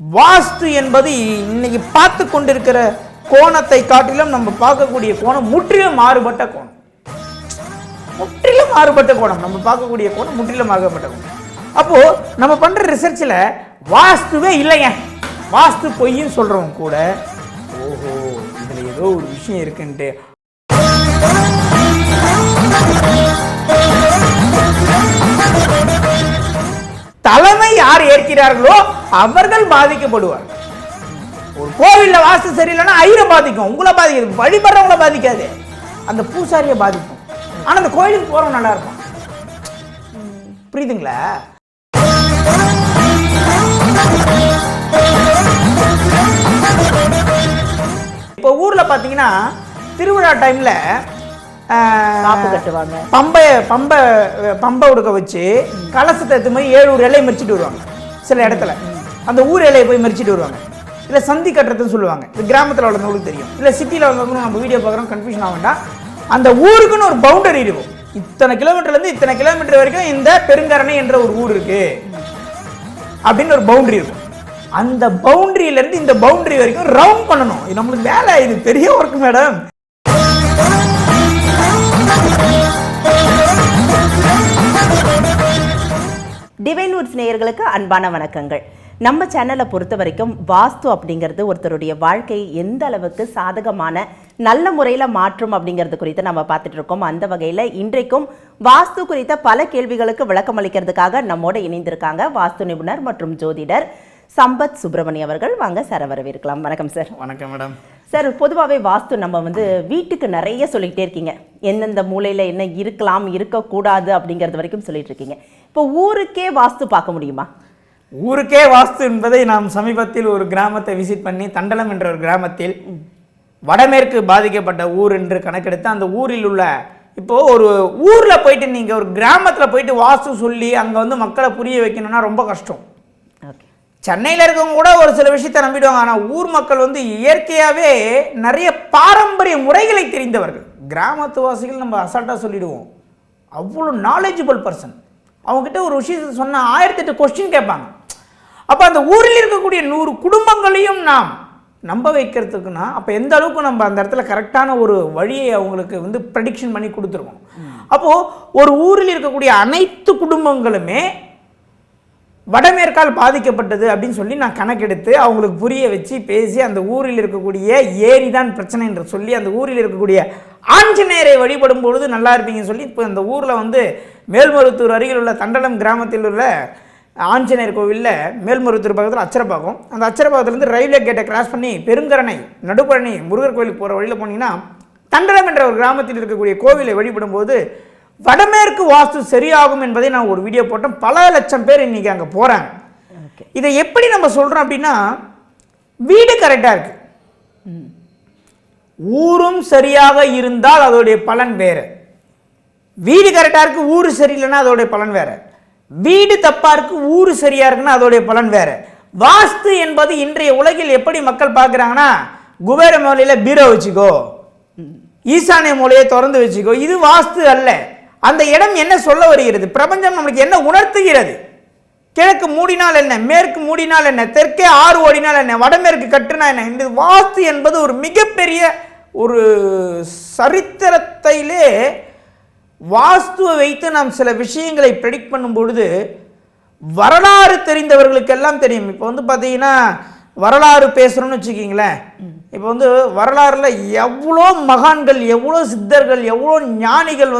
வாஸ்து என்பது இன்னைக்கு பார்த்து கொண்டிருக்கிற கோணத்தை காட்டிலும் நம்ம பார்க்கக்கூடிய கோணம் முற்றிலும் மாறுபட்ட கோணம். முற்றிலும் மாறுபட்ட கோணம். நம்ம பார்க்கக்கூடிய கோணம் முற்றிலும் மாறுபட்ட கோணம். அப்போ நம்ம பண்ற ரிசர்ச்ல வாஸ்துவே இல்லைங்க, வாஸ்து பொய்ன்னு சொல்றவங்க கூட ஓஹோ இதுல ஏதோ ஒரு விஷயம் இருக்குன்ட்டு தலைமை யார் ஏற்கிறார்களோ அவர்கள் பாதிக்கப்படுவார். ஒரு கோவில்ல வாஸ்து சரியில்லைன்னா ஐயரை பாதிக்கும், உங்களை பாதிக்காது, வழிபடுறவங்களை பாதிக்காது, அந்த பூசாரியை பாதிக்கும். ஆனா அந்த கோயிலுக்கு போறவங்க நல்லா இருக்கும். புரியுதுங்களா? இப்போ ஊர்ல பாத்தீங்கன்னா திருவிழா டைம்ல பம்பை உடுக்க வச்சு கலசத்தை எடுத்து போய் 7 இலையை மறிச்சிட்டு வருவாங்க. சில இடத்துல அந்த ஊர் இலையை போய் மறிச்சிட்டு வருவாங்க. இல்ல சந்தி கட்டுறதுன்னு சொல்லுவாங்க. இது கிராமத்தில் உள்ளவங்களுக்கு தெரியும். இல்ல சிட்டியில் உள்ளவங்களும் நம்ம வீடியோ பார்க்குறோம், கன்ஃபியூஷன் ஆக வேண்டாம். அந்த ஊருக்குன்னு ஒரு பவுண்டரி இருக்கும். இத்தனை கிலோமீட்டர்ல இருந்து இத்தனை கிலோமீட்டர் வரைக்கும் இந்த பெருங்கரணை என்ற ஒரு ஊர் இருக்கு அப்படின்னு ஒரு பவுண்டரி இருக்கும். அந்த பவுண்டரியில இருந்து இந்த பவுண்டரி வரைக்கும் ரவுண்ட் பண்ணணும். இது நம்மளுக்கு வேலை, இது பெரிய ஒர்க் மேடம். டிவைன் வுட்ஸ் நேயர்களுக்கு அன்பான வணக்கங்கள். நம்ம சேனலை பொறுத்த வரைக்கும் வாஸ்து அப்படிங்கிறது ஒருத்தருடைய வாழ்க்கையை எந்த அளவுக்கு சாதகமான நல்ல முறையில் மாற்றும் அப்படிங்கிறது குறித்து நம்ம பார்த்துட்டு இருக்கோம். அந்த வகையில் இன்றைக்கும் வாஸ்து குறித்த பல கேள்விகளுக்கு விளக்கம் அளிக்கிறதுக்காக நம்மோட இணைந்திருக்காங்க வாஸ்து நிபுணர் மற்றும் ஜோதிடர் சம்பத் சுப்பிரமணியம் அவர்கள். வாங்க சார், வரவேற்கலாம். வணக்கம் சார். வணக்கம் மேடம். சார், பொதுவாகவே வாஸ்து நம்ம வீட்டுக்கு நிறைய சொல்லிக்கிட்டே இருக்கீங்க, எந்தெந்த மூலையில் என்ன இருக்கலாம் இருக்கக்கூடாது அப்படிங்கிறது வரைக்கும் சொல்லிட்டு இருக்கீங்க. இப்போ ஊருக்கே வாஸ்து பார்க்க முடியுமா? ஊருக்கே வாஸ்து என்பதை நாம் சமீபத்தில் ஒரு கிராமத்தை விசிட் பண்ணி, தண்டலம் என்ற ஒரு கிராமத்தில் வடமேற்கு பாதிக்கப்பட்ட ஊர் என்று கணக்கெடுத்து அந்த ஊரில் உள்ள இப்போ ஒரு ஊரில் போயிட்டு நீங்கள் ஒரு கிராமத்தில் போயிட்டு வாஸ்து சொல்லி அங்கே மக்களை புரிய வைக்கணும்னா ரொம்ப கஷ்டம். சென்னையில் இருக்கவங்க கூட ஒரு சில விஷயத்தை நம்பிடுவாங்க. ஆனால் ஊர் மக்கள் இயற்கையாகவே நிறைய பாரம்பரிய முறைகளை தெரிந்தவர்கள். கிராமத்து வாசிகள் நம்ம அசால்ட்டாக சொல்லிடுவோம், அவ்வளோ நாலேஜபிள் பர்சன். அவங்ககிட்ட ஒரு விஷயத்தை சொன்னால் 1008 கொஸ்டின் கேட்பாங்க. அப்போ அந்த ஊரில் இருக்கக்கூடிய 100 குடும்பங்களையும் நாம் நம்ப வைக்கிறதுக்குன்னா அப்போ எந்த அளவுக்கு நம்ம அந்த இடத்துல கரெக்டான ஒரு வழியை அவங்களுக்கு ப்ரெடிக்ஷன் பண்ணி கொடுத்துருக்கோம். அப்போது ஒரு ஊரில் இருக்கக்கூடிய அனைத்து குடும்பங்களுமே வடமேற்கால் பாதிக்கப்பட்டது அப்படின்னு சொல்லி நான் கணக்கெடுத்து அவங்களுக்கு புரிய வச்சு பேசி அந்த ஊரில் இருக்கக்கூடிய ஏரி தான் பிரச்சனை என்று சொல்லி அந்த ஊரில் இருக்கக்கூடிய ஆஞ்சநேயரை வழிபடும் பொழுது நல்லா இருப்பீங்கன்னு சொல்லி இப்போ இந்த ஊரில் மேல்மருவத்தூர் அருகில் உள்ள தண்டலம் கிராமத்தில் உள்ள ஆஞ்சநேயர் கோவிலில் மேல்மருவத்தூர் பக்கத்தில் அச்சரப்பாக்கம், அந்த அச்சரப்பாக்கத்துலேருந்து ரயில்வே கேட்டை கிராஸ் பண்ணி பெருங்கரணை நடுப்பழனி முருகர் கோவிலுக்கு போகிற வழியில் போனீங்கன்னா தண்டலம் என்ற ஒரு கிராமத்தில் இருக்கக்கூடிய கோவிலை வழிபடும் போது வடமேற்கு வாஸ்து சரியாகும் என்பதை நான் ஒரு வீடியோ போட்டேன். பல லட்சம் பேர் இன்னைக்கு அங்கே போகிறாங்க. இதை எப்படி நம்ம சொல்கிறோம் அப்படின்னா, வீடு கரெக்டாக இருக்கு, ஊரும் சரியாக இருந்தால் அதோடைய பலன் வேறு. வீடு கரெக்டாக இருக்கு, ஊர் சரியில்லைன்னா அதோடைய பலன் வேறு. வீடு தப்பாக இருக்கு, ஊர் சரியாக இருக்குன்னா அதோடைய பலன் வேறு. வாஸ்து என்பது இன்றைய உலகில் எப்படி மக்கள் பார்க்குறாங்கன்னா, குபேர மூலையில் பீரோ வச்சுக்கோ, ஈசானிய மூலையை திறந்து வச்சுக்கோ, இது வாஸ்து அல்ல. அந்த இடம் என்ன சொல்ல வருகிறது, பிரபஞ்சம் நம்மளுக்கு என்ன உணர்த்துகிறது, கிழக்கு மூடினால் என்ன, மேற்கு மூடினால் என்ன, தெற்கே 6 ஓடினால் என்ன, வடமேற்கு கட்டுனா என்ன. இந்த வாஸ்து என்பது ஒரு மிகப்பெரிய ஒரு சரித்திரத்திலே வாஸ்துவை வைத்து நாம் சில விஷயங்களை ப்ரெடிக்ட் பண்ணும் பொழுது வரலாறு தெரிந்தவர்களுக்கெல்லாம் தெரியும். இப்போ பார்த்தீங்கன்னா வரலாறு பேசுகிறோன்னு வச்சுக்கிங்களேன், இப்போ வரலாறுல எவ்வளோ மகான்கள், எவ்வளோ சித்தர்கள், எவ்வளோ ஞானிகள்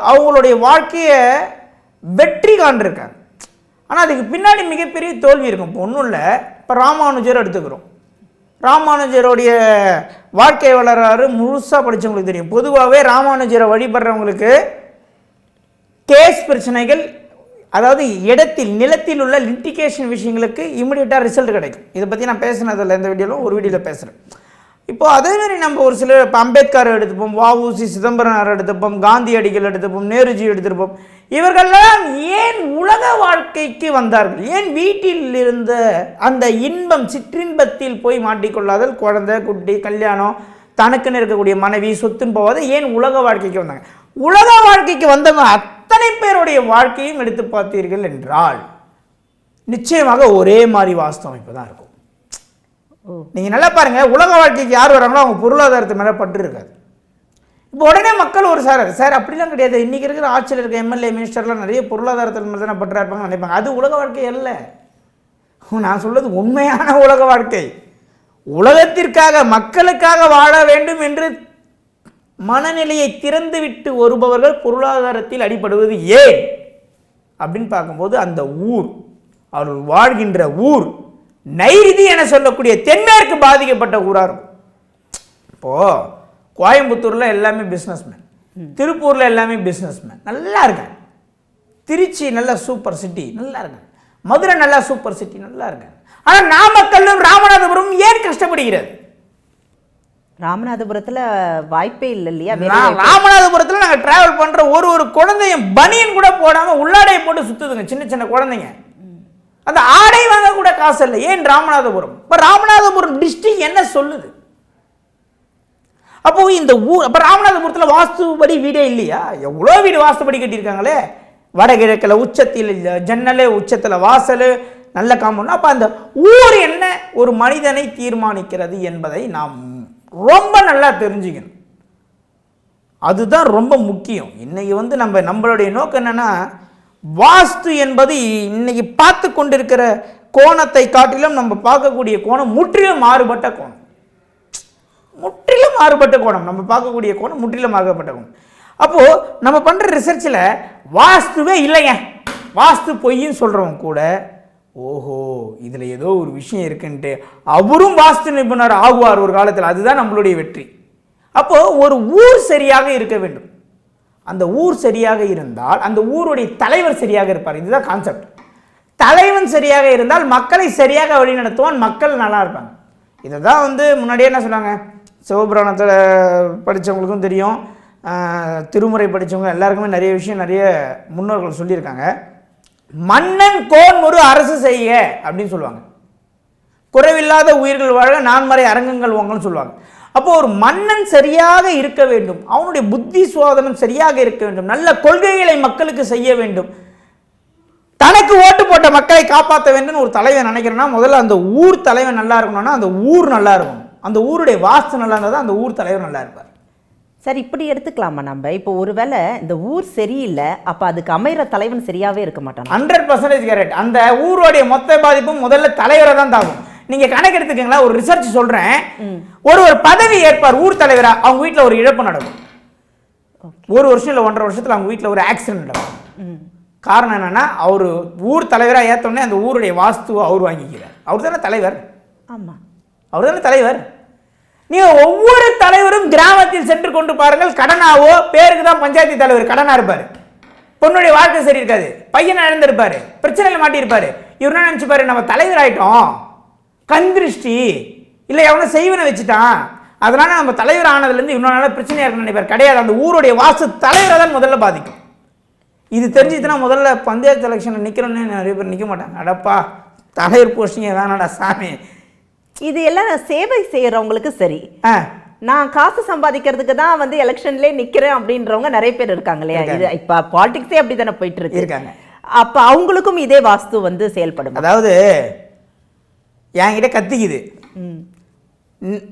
அவங்களுடைய வாழ்க்கையை வெற்றி காண்டிருக்காங்க. ஆனால் அதுக்கு பின்னாடி மிகப்பெரிய தோல்வி இருக்கும். இப்போ ஒன்றும் இல்லை, இப்போ ராமானுஜர் எடுத்துக்கிறோம். ராமானுஜருடைய வாழ்க்கை வரலாறு முழுசாக படித்தவங்களுக்கு தெரியும். பொதுவாகவே ராமானுஜரை வழிபடுறவங்களுக்கு கேஸ் பிரச்சனைகள், அதாவது இடத்தில் நிலத்தில் உள்ள லிட்டிகேஷன் விஷயங்களுக்கு இமிடியேட்டாக ரிசல்ட் கிடைக்கும். இதை பற்றி நான் பேசினதில்லை, இந்த வீடியோவில் ஒரு வீடியோவில் பேசுகிறேன். இப்போது அதேமாதிரி நம்ம ஒரு சில இப்போ அம்பேத்கர் எடுத்துப்போம், வஉசி சிதம்பரனார் எடுத்துப்போம், காந்தியடிகள் எடுத்துப்போம், நேருஜி எடுத்துருப்போம். இவர்களெல்லாம் ஏன் உலக வாழ்க்கைக்கு வந்தார்கள்? ஏன் வீட்டில் இருந்த அந்த இன்பம் சிற்றின்பத்தில் போய் மாட்டிக்கொள்ளாதல், குழந்தை குட்டி கல்யாணம், தனக்குன்னு இருக்கக்கூடிய மனைவி சொத்துன்னு போவாது, ஏன் உலக வாழ்க்கைக்கு வந்தாங்க? உலக வாழ்க்கைக்கு வந்தவங்க அத்தனை பேருடைய வாழ்க்கையும் எடுத்து பார்த்தீர்கள் என்றால் நிச்சயமாக ஒரே மாதிரி வாஸ்து அமைப்பு தான் இருக்கும். ஓ. நீங்கள் நல்லா பாருங்கள், உலக வாழ்க்கைக்கு யார் வராங்களோ அவங்க பொருளாதாரத்து மேலே பற்று இருக்காது. இப்போ உடனே மக்கள் ஒரு சார் அப்படிலாம் கிடையாது, இன்றைக்கி இருக்கிற ஆட்சியில் இருக்க எம்எல்ஏ மினிஸ்டர்லாம் நிறைய பொருளாதாரத்தில் மேலே தானே பற்றா இருப்பாங்கன்னு நினைப்பாங்க. அது உலக வாழ்க்கை அல்ல. நான் சொல்வது உண்மையான உலக வாழ்க்கை. உலகத்திற்காக மக்களுக்காக வாழ வேண்டும் என்று மனநிலையை திறந்து விட்டு வருபவர்கள் பொருளாதாரத்தில் அடிபடுவது ஏன் அப்படின்னு பார்க்கும்போது அந்த ஊர், அவர்கள் வாழ்கின்ற ஊர் நைருதி என சொல்லக்கூடிய தென்மேற்கு பாதிக்கப்பட்ட ஊராக இருக்கும். இப்போது கோயம்புத்தூரில் எல்லாமே பிஸ்னஸ்மேன், திருப்பூரில் எல்லாமே பிஸ்னஸ்மேன் நல்லா இருக்காங்க, திருச்சி நல்ல சூப்பர் சிட்டி நல்லா இருக்காங்க, மதுரை நல்லா சூப்பர் சிட்டி நல்லா இருக்காங்க. ஆனால் நாமக்கல்லும் ராமநாதபுரம் ஏன் கஷ்டப்படுகிறது? ராமநாதபுரத்துல வாய்ப்பே இல்லை இல்லையா? ராமநாதபுரத்தில் நாங்கள் டிராவல் பண்ணுற ஒரு குழந்தையும் பனியன் கூட போடாமல் உள்ளாடையை போட்டு சுற்றுதுங்க, சின்ன சின்ன குழந்தைங்க. அந்த ஆடை வாங்க கூட காசு இல்லை. ஏன் ராமநாதபுரம்? இப்போ ராமநாதபுரம் டிஸ்ட்ரிக்ட் என்ன சொல்லுது? அப்போ இந்த ஊர், அப்போ ராமநாதபுரத்தில் வாஸ்துபடி வீடே இல்லையா? எவ்வளோ வீடு வாஸ்துபடி கட்டியிருக்காங்களே. வடகிழக்கில் உச்சத்தில் ஜன்னலே, உச்சத்தில் வாசல், நல்ல காம்பவுண்ட். அப்போ அந்த ஊர் என்ன ஒரு மனிதனை தீர்மானிக்கிறது என்பதை நாம் ரொம்ப நல்லா தெரிஞ்சுக்கணும். அதுதான் ரொம்ப முக்கியம். இன்னைக்கு நம்மளுடைய நோக்கம் என்னன்னா, வாஸ்து என்பது இன்னைக்கு பார்த்து கொண்டிருக்கிற கோணத்தை காட்டிலும் நம்ம பார்க்கக்கூடிய கோணம் முற்றிலும் மாறுபட்ட கோணம். முற்றிலும் மாறுபட்ட கோணம். நம்ம பார்க்கக்கூடிய கோணம் முற்றிலும் மாறுபட்ட கோணம். அப்போது நம்ம பண்ணுற ரிசர்ச்சில் வாஸ்துவே இல்லைங்க, வாஸ்து பொய்ன்னு சொல்கிறவங்க கூட ஓஹோ இதில் ஏதோ ஒரு விஷயம் இருக்குன்ட்டு அவரும் வாஸ்து நிபுணர் ஆகுவார் ஒரு காலத்தில். அதுதான் நம்மளுடைய வெற்றி. அப்போது ஒரு ஊர் சரியாக இருக்க வேண்டும். அந்த ஊர் சரியாக இருந்தால் அந்த ஊருடைய தலைவர் சரியாக இருப்பார். இதுதான் கான்செப்ட். தலைவன் சரியாக இருந்தால் மக்களை சரியாக வழிநடத்துவான், மக்கள் நல்லா இருப்பாங்க. இதை தான் முன்னாடியே என்ன சொன்னாங்க, சிவபுராணத்தில் படித்தவங்களுக்கும் தெரியும், திருமுறை படித்தவங்க எல்லாருக்குமே நிறைய விஷயம் நிறைய முன்னோர்கள் சொல்லியிருக்காங்க. மன்னன் கோன் ஒரு அரசு செய்ய அப்படின்னு சொல்லுவாங்க. குறைவில்லாத உயிர்கள் வாழ நான்மறை அரங்கங்கள் வாங்கன்னு சொல்லுவாங்க. அப்போ ஒரு மன்னன் சரியாக இருக்க வேண்டும், அவனுடைய புத்தி சுவாதனம் சரியாக இருக்க வேண்டும், நல்ல கொள்கைகளை மக்களுக்கு செய்ய வேண்டும், தனக்கு ஓட்டு போட்ட மக்களை காப்பாற்ற வேண்டும் ஒரு தலைவன் நினைக்கிறேன்னா முதல்ல அந்த ஊர் தலைவன் நல்லா இருக்கணும்னா அந்த ஊர் நல்லா இருக்கணும். அந்த ஊருடைய வாஸ்து நல்லா இருந்தால் தான் அந்த ஊர் தலைவர் நல்லா இருப்பார். சரி, இப்படி எடுத்துக்கலாமா நம்ம? இப்போ ஒருவேளை இந்த ஊர் சரியில்லை, அப்போ அதுக்கு அமைகிற தலைவன் சரியாகவே இருக்க மாட்டான். 100% கரெக்ட். அந்த ஊருடைய மொத்த பாதிப்பும் முதல்ல தலைவரை தான் தாகும். நீங்க கணக்கு எடுத்துக்கீங்களா, ஒரு ரிசர்ச் சொல்றேன். ஒரு பதவி ஏற்பார் ஊர் தலைவரா, அவங்க வீட்டில் ஒரு இழப்பு நடக்கும். ஒரு வருஷம் இல்லை 1.5 வருஷத்துல அவங்க வீட்டில் ஒரு ஆக்சிடென்ட் நடக்கும். காரணம் என்னன்னா, அவர் ஊர் தலைவராக ஏற்றோடனே அந்த ஊருடைய வாஸ்துவை அவர் வாங்கிக்கிறார். அவர் தானே தலைவர். ஆமாம், அவர் தானே தலைவர். நீங்கள் ஒவ்வொரு தலைவரும் கிராமத்தில் சென்று கொண்டு பாருங்கள், கடனாவோ பேருக்கு தான் பஞ்சாயத்து தலைவர் கடனா இருப்பார், பொண்ணுடைய வாழ்க்கை சரி இருக்காது, பையனை இழந்திருப்பாரு, பிரச்சனையில் மாட்டியிருப்பாரு. இவர் என்ன நினச்சிப்பாரு, நம்ம தலைவர் ஆகிட்டோம், கந்திருஷ்டி இல்லை எவனை செய்வனை வச்சுட்டான், அதனால நம்ம தலைவர் ஆனதுலேருந்து இன்னொரு நாள் பிரச்சனையாக இருக்குன்னு நினைப்பார். கிடையாது, அந்த ஊருடைய வாஸ்து தலைவரை தான் முதல்ல பாதிக்கும். இது தெரிஞ்சுதுன்னா முதல்ல பஞ்சாயத்து எலெக்ஷனில் நிற்கிறோன்னு நிறைய பேர் நிற்க மாட்டாங்க. அடப்பா தலைவர் போஸ்டிங்க வேணாடா சாமி. இது எல்லாம் சேவை செய்யறவங்களுக்கு சரி. நான் காசு சம்பாதிக்கிறதுக்கு தான் எலெக்ஷன்லேயே நிற்கிறேன் அப்படின்றவங்க நிறைய பேர் இருக்காங்க இல்லையா? இது இப்போ பாலிடிக்ஸே அப்படி தானே போயிட்டு இருக்காங்க. அப்போ அவங்களுக்கும் இதே வாஸ்து செயல்படும். அதாவது என்கிட்ட கத்திக்குது,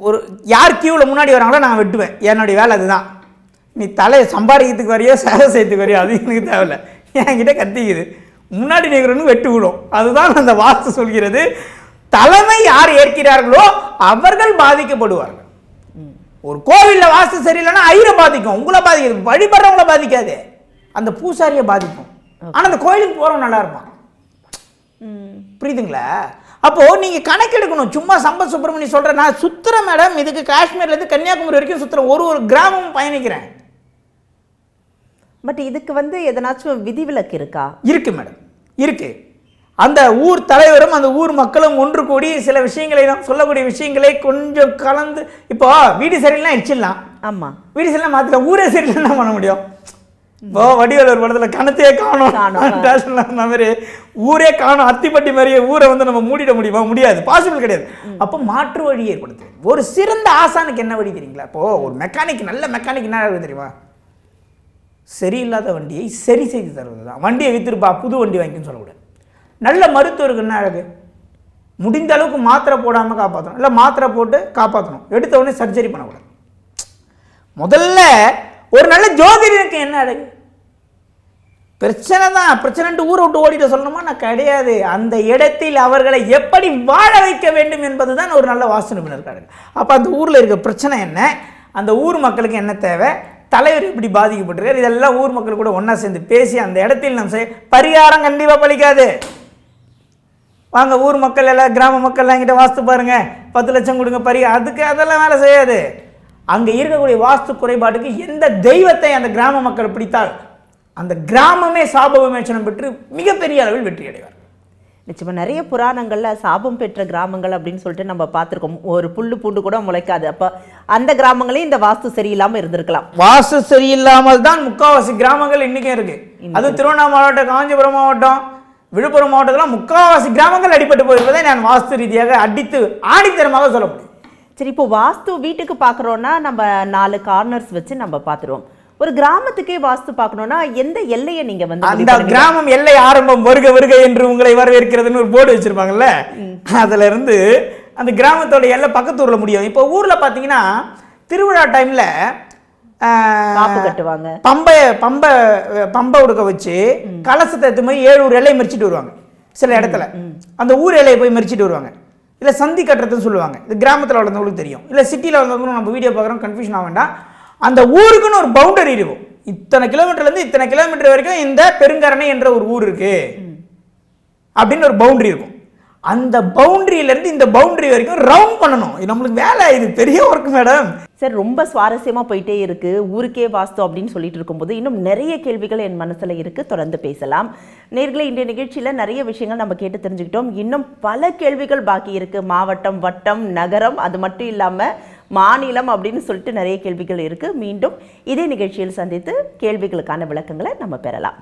ஒரு யார் கியூவில் முன்னாடி வராங்களோ நான் வெட்டுவேன், என்னுடைய வேலை அதுதான். நீ தலையை சம்பாதிக்கிறதுக்கு வரையோ சேவை செய்யறதுக்கு வரையோ அது எனக்கு தேவையில்லை. என்கிட்ட கத்திக்குது, முன்னாடி நிற்கிறோன்னு வெட்டு விடும். அதுதான் அந்த வாஸ்து சொல்கிறது. தலைமை யார் ஏற்கிறார்களோ அவர்கள் பாதிக்கப்படுவார்கள். ஒரு கோவிலில் வாஸ்து சரியில்லைன்னா ஐயரை பாதிக்கும், உங்களை பாதிக்காது, வழிபடுறவங்கள பாதிக்காது, அந்த பூசாரியை பாதிக்கும். ஆனால் அந்த கோயிலுக்கு போகிறவங்க நல்லா இருப்பான். புரியுதுங்களா? அப்போ நீங்க கணக்கெடுக்கணும். சும்மா சம்பத் சுப்பிரமணியம் சொல்றேன், நான் சுத்துறேன் மேடம், இதுக்கு காஷ்மீர்ல இருந்து கன்னியாகுமரி வரைக்கும் சுத்துறேன், ஒரு கிராமம் பயணிக்கிறேன். பட் இதுக்கு எதனாச்சும் விதிவிலக்கு இருக்கா? இருக்கு மேடம், இருக்கு. அந்த ஊர் தலைவரும் அந்த ஊர் மக்களும் ஒன்று கூடி சில விஷயங்களை நாம் சொல்லக்கூடிய விஷயங்களை கொஞ்சம் கலந்து, இப்போ வீடு சரியில்லாம் இடிச்சிடலாம். ஆமா, வீடு சரியில்லாம் மாத்திக்கலாம், ஊரே சரியில்லைன்னா பண்ண முடியும். இப்போ வடிவேல் ஒரு படத்துல கணத்தையே காணும் மாதிரி ஊரே காணும், அத்திப்பட்டி மாதிரியே ஊரை நம்ம மூடிட முடியுமா? முடியாது, பாசிபிள் கிடையாது. அப்போ மாற்று வழி ஏற்படுத்து. ஒரு சிறந்த ஆசானுக்கு என்ன வழி தெரியுங்களா? இப்போ ஒரு மெக்கானிக், நல்ல மெக்கானிக் என்ன ஆகுது தெரியுமா? சரியில்லாத வண்டியை சரி செய்து தருவது தான். வண்டியை வித்துருப்பா புது வண்டி வாங்கின்னு சொல்லக்கூடாது. நல்ல மருத்துவருக்கு என்ன அழகு? முடிந்த அளவுக்கு மாத்திரை போடாமல் காப்பாற்றணும், இல்லை மாத்திரை போட்டு காப்பாற்றணும், எடுத்த உடனே சர்ஜரி பண்ணக்கூடாது. முதல்ல ஒரு நல்ல ஜோதிடருக்கு என்ன அழகு? பிரச்சனை தான், பிரச்சனைன்ட்டு ஊரை விட்டு ஓடிட்டு சொல்லணுமா? நான் கிடையாது. அந்த இடத்தில் அவர்களை எப்படி வாழ வைக்க வேண்டும் என்பது தான் ஒரு நல்ல வாஸ்து நிபுணருக்கு அழகு. அப்போ அந்த ஊரில் இருக்க பிரச்சனை என்ன, அந்த ஊர் மக்களுக்கு என்ன தேவை, தலைவர் எப்படி பாதிக்கப்பட்டிருக்கார், இதெல்லாம் ஊர் மக்கள் கூட ஒன்றா சேர்ந்து பேசி அந்த இடத்தில் நம்ம பரிகாரம் கண்டிப்பாக பலிக்காது. வாங்க ஊர் மக்கள் எல்லாம், கிராம மக்கள்லாம் என்கிட்ட வாஸ்து பாருங்க, 10 லட்சம் கொடுங்க பரிகாரம், அதுக்கு அதெல்லாம் வேலை செய்யாது. அங்கே இருக்கக்கூடிய வாஸ்து குறைபாட்டுக்கு எந்த தெய்வத்தை அந்த கிராம மக்கள் பிடித்தால் அந்த கிராமமே சாப விமோசனம் பெற்று மிகப்பெரிய அளவில் வெற்றி அடைவார். நிச்சயமா நிறைய புராணங்கள்ல சாபம் பெற்ற கிராமங்கள் அப்படின்னு சொல்லிட்டு நம்ம பார்த்துருக்கோம். ஒரு புல்லு பூண்டு கூட முளைக்காது. அப்ப அந்த கிராமங்களையும் இந்த வாஸ்து சரியில்லாம இருந்திருக்கலாம். வாஸ்து சரியில்லாமல் தான் முக்காவாசி கிராமங்கள் இன்னைக்கும் இருக்கு. அதுவும் திருவண்ணாமலை மாவட்டம், காஞ்சிபுரம் மாவட்டம், விழுப்புரம் மாவட்டத்தில் முக்காவாசி கிராமங்கள் அடிபட்டு போயிருப்பதை நான் வாஸ்து ரீதியாக அடித்து ஆணித்தரமாக சொல்ல முடியும். சரி, இப்போ வாஸ்து வீட்டுக்கு பார்க்குறோன்னா நம்ம 4 கார்னர்ஸ் வச்சு நம்ம பார்த்துருவோம். ஒரு கிராமத்துக்கே வாஸ்து பார்க்கணும்னா எந்த எல்லையை நீங்க வந்து அந்த கிராமம் எல்லை ஆரம்பம் வருக வருக என்று உங்களை வரவேற்கிறதுன்னு ஒரு போர்டு வச்சிருப்பாங்கல்ல, அதுல இருந்து அந்த கிராமத்தோட எல்லை பக்கத்து ஊர்ல முடியும். இப்போ ஊர்ல பாத்தீங்கன்னா திருவிழா டைம்ல காப்பு கட்டுவாங்க, பம்பை உடுக்க வச்சு கலசத்தை எடுத்து போய் 7 ஊர் எல்லையை மறிச்சிட்டு வருவாங்க. சில இடத்துல அந்த ஊர் எல்லையை போய் மறிச்சிட்டு வருவாங்க. இல்லை சந்தி கட்டுறதுன்னு சொல்லுவாங்க. இது கிராமத்தில் வளர்ந்தவங்களுக்கு தெரியும். இல்லை சிட்டியில் வளர்ந்தவங்களும் நம்ம வீடியோ பார்க்குறோம், கன்ஃபியூஷன் ஆக வேண்டாம். அந்த ஊருக்குன்னு ஒரு பவுண்டரி இருக்கும். இத்தனை கிலோமீட்டர்லேருந்து இத்தனை கிலோமீட்டர் வரைக்கும் இந்த பெருங்கரணை என்ற ஒரு ஊர் இருக்கு அப்படின்னு ஒரு பவுண்டரி இருக்கும். அந்த பவுண்டரியிலேருந்து இந்த பவுண்டரி வரைக்கும் ரவுண்ட் பண்ணணும். இது நம்மளுக்கு வேலை, இது பெரிய ஒர்க் மேடம். சார், ரொம்ப சுவாரஸ்யமா போயிட்டே இருக்கு. ஊருக்கே வாஸ்து அப்படின்னு சொல்லிட்டு இருக்கும்போது இன்னும் நிறைய கேள்விகள் என் மனசுல இருக்கு. தொடர்ந்து பேசலாம். நேர்களே, இன்றைய நிகழ்ச்சியில நிறைய விஷயங்கள் நம்ம கேட்டு தெரிஞ்சுக்கிட்டோம். இன்னும் பல கேள்விகள் பாக்கி இருக்கு. மாவட்டம், வட்டம், நகரம், அது மட்டும் இல்லாம மாநிலம் அப்படின்னு சொல்லிட்டு நிறைய கேள்விகள் இருக்கு. மீண்டும் இதே நிகழ்ச்சியில் சந்தித்து கேள்விகளுக்கான விளக்கங்களை நம்ம பெறலாம்.